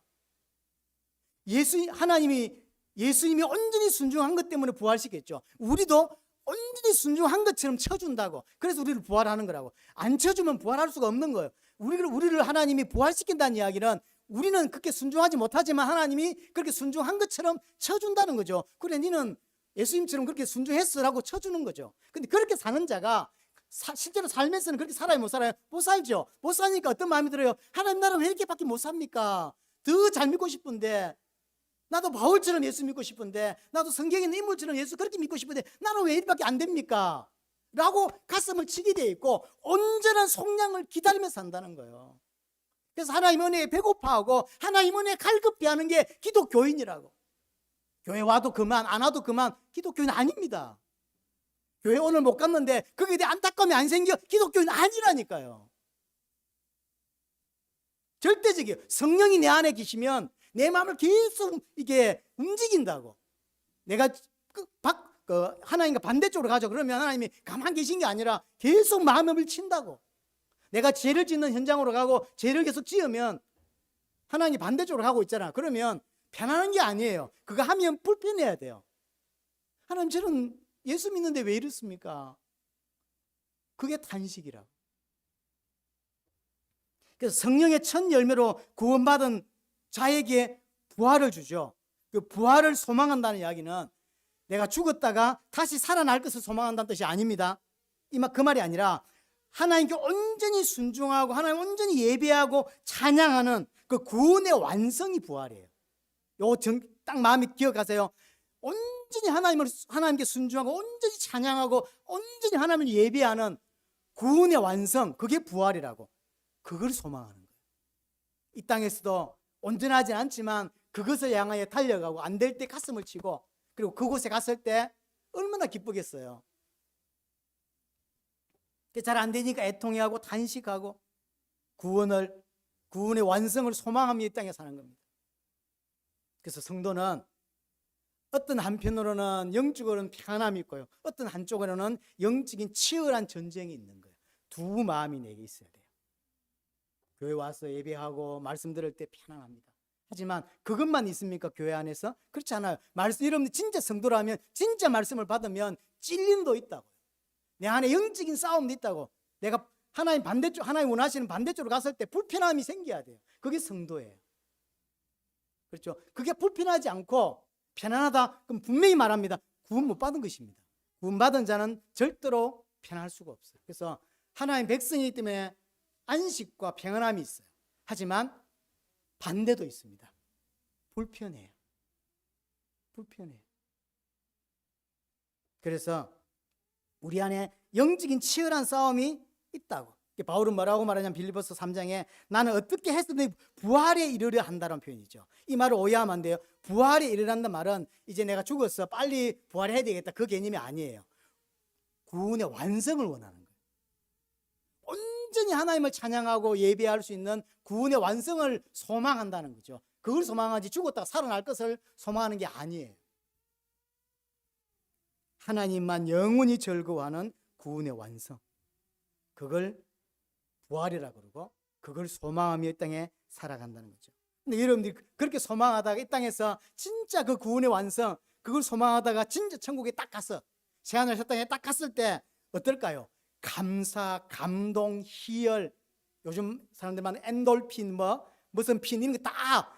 예수님이 온전히 순종한 것 때문에 부활시켰죠. 우리도 온전히 순종한 것처럼 쳐준다고. 그래서 우리를 부활하는 거라고. 안 쳐주면 부활할 수가 없는 거예요. 우리를 하나님이 부활시킨다는 이야기는 우리는 그렇게 순종하지 못하지만 하나님이 그렇게 순종한 것처럼 쳐준다는 거죠. 그래 너는 예수님처럼 그렇게 순종했어라고 쳐주는 거죠. 근데 그렇게 사는 자가 실제로 삶에서는 그렇게 살아요? 못 살아요? 못 살죠. 못 사니까 어떤 마음이 들어요? 하나님 나라 왜 이렇게밖에 못 삽니까? 더 잘 믿고 싶은데, 나도 바울처럼 예수 믿고 싶은데, 나도 성경에 있는 인물처럼 예수 그렇게 믿고 싶은데 나는 왜 이렇게밖에 안 됩니까? 라고 가슴을 치게 돼 있고 온전한 속량을 기다리며 산다는 거예요. 그래서 하나님 은혜에 배고파하고 하나님 은혜에 갈급해하는 게 기독교인이라고. 교회 와도 그만 안 와도 그만 기독교인 아닙니다. 교회 오늘 못 갔는데 거기에 대해 안타까움이 안 생겨 기독교인 아니라니까요. 절대적이에요. 성령이 내 안에 계시면 내 마음을 계속 이게 움직인다고. 내가 하나님과 반대쪽으로 가죠. 그러면 하나님이 가만히 계신 게 아니라 계속 마음을 친다고. 내가 죄를 짓는 현장으로 가고 죄를 계속 지으면 하나님이 반대쪽으로 가고 있잖아. 그러면 편안한 게 아니에요. 그거 하면 불편해야 돼요. 하나님 저는 예수 믿는데 왜 이렇습니까? 그게 탄식이라고. 그래서 성령의 첫 열매로 구원받은 자에게 부활을 주죠. 그 부활을 소망한다는 이야기는 내가 죽었다가 다시 살아날 것을 소망한다는 뜻이 아닙니다. 그 말이 아니라 하나님께 온전히 순종하고 하나님 온전히 예배하고 찬양하는 그 구원의 완성이 부활이에요. 요거 딱 마음에 기억하세요. 온전히 하나님께 순종하고 온전히 찬양하고 온전히 하나님을 예배하는 구원의 완성, 그게 부활이라고. 그걸 소망하는 거예요. 이 땅에서도 온전하진 않지만 그것을 향하여 달려가고 안 될 때 가슴을 치고 그리고 그곳에 갔을 때 얼마나 기쁘겠어요. 잘 안 되니까 애통해하고 탄식하고 구원의 완성을 소망하며 이 땅에 사는 겁니다. 그래서 성도는 어떤 한편으로는 영적으로는 평안함이 있고요, 어떤 한쪽으로는 영적인 치열한 전쟁이 있는 거예요. 두 마음이 내게 있어야 돼요. 교회 와서 예배하고 말씀 들을 때 편안합니다. 하지만 그것만 있습니까? 교회 안에서? 그렇지 않아요. 여러분들 진짜 성도라면 진짜 말씀을 받으면 찔림도 있다고요. 내 안에 영적인 싸움도 있다고. 내가 하나님 원하시는 반대쪽으로 갔을 때 불편함이 생겨야 돼요. 그게 성도예요. 그렇죠? 그게 불편하지 않고 편안하다, 그럼 분명히 말합니다. 구원 못 받은 것입니다. 구원 받은 자는 절대로 편할 수가 없어요. 그래서 하나님 백성이기 때문에 안식과 평안함이 있어요. 하지만 반대도 있습니다. 불편해요. 그래서 우리 안에 영적인 치열한 싸움이 있다고. 바울은 뭐라고 말하냐면 빌립보서 3장에 나는 어떻게 했으면 부활에 이르려 한다는 표현이죠. 이 말을 오해하면 안 돼요. 부활에 이르란다는 말은 이제 내가 죽었어, 빨리 부활해야 되겠다, 그 개념이 아니에요. 구원의 완성을 원하는 거예요. 온전히 하나님을 찬양하고 예배할 수 있는 구원의 완성을 소망한다는 거죠. 그걸 소망하지 죽었다가 살아날 것을 소망하는 게 아니에요. 하나님만 영원히 즐거워하는 구원의 완성, 그걸 부활이라고 그러고 그걸 소망하며 이 땅에 살아간다는 거죠. 근데 여러분들이 그렇게 소망하다가 이 땅에서 진짜 그 구원의 완성, 그걸 소망하다가 진짜 천국에 딱 가서 새하늘 땅에 딱 갔을 때 어떨까요? 감사, 감동, 희열, 요즘 사람들만 엔돌핀 무슨 핀 이런 거 다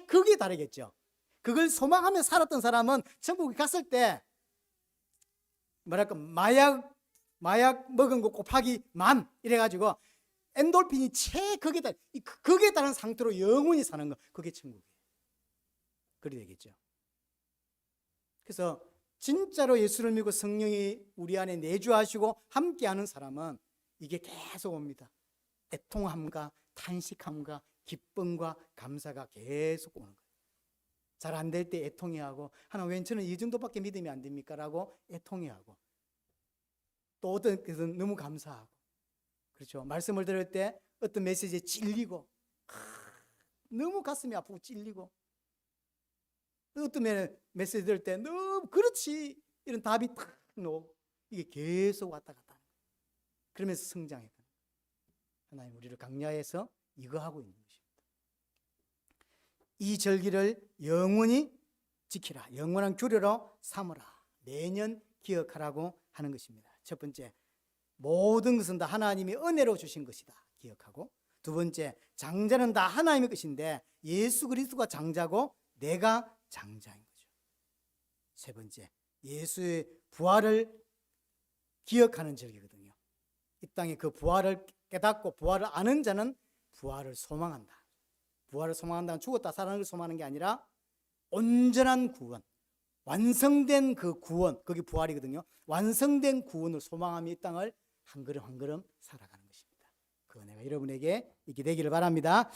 극이 다르겠죠. 그걸 소망하며 살았던 사람은 천국에 갔을 때 뭐랄까 마약 먹은 거 곱하기 만 이래가지고 엔돌핀이 극에 달한 상태로 영원히 사는 거, 그게 천국이에요. 그리 되겠죠. 그래서 진짜로 예수를 믿고 성령이 우리 안에 내주하시고 함께하는 사람은 이게 계속 옵니다. 애통함과 탄식함과 기쁨과 감사가 계속 오는 거예요. 잘 안 될 때 애통해하고 하나님 왜 저는 이 정도밖에 믿음이 안 됩니까? 라고 애통해하고 또 어떤 것은 너무 감사하고, 그렇죠. 말씀을 들을 때 어떤 메시지에 찔리고 너무 가슴이 아프고 찔리고, 어떤 메시지 들을 때 너무 그렇지 이런 답이 탁 나오고, 이게 계속 왔다 갔다 하는 거예요. 그러면서 성장해 가는 거예요. 하나님 우리를 강야해서 이거 하고 있는 것입니다. 이 절기를 영원히 지키라, 영원한 규례로 삼으라, 매년 기억하라고 하는 것입니다. 첫 번째, 모든 것은 다 하나님이 은혜로 주신 것이다 기억하고, 두 번째, 장자는 다 하나님의 것인데 예수 그리스도가 장자고 내가 장자인 거죠. 세 번째, 예수의 부활을 기억하는 절기거든요. 이 땅에 그 부활을 깨닫고 부활을 아는 자는 부활을 소망한다. 부활을 소망한다는 죽었다 살아나는 걸 소망하는 게 아니라 온전한 구원, 완성된 그 구원, 그게 부활이거든요. 완성된 구원을 소망하며 이 땅을 한 걸음 한 걸음 살아가는 것입니다. 그 은혜가 여러분에게 있게 되기를 바랍니다.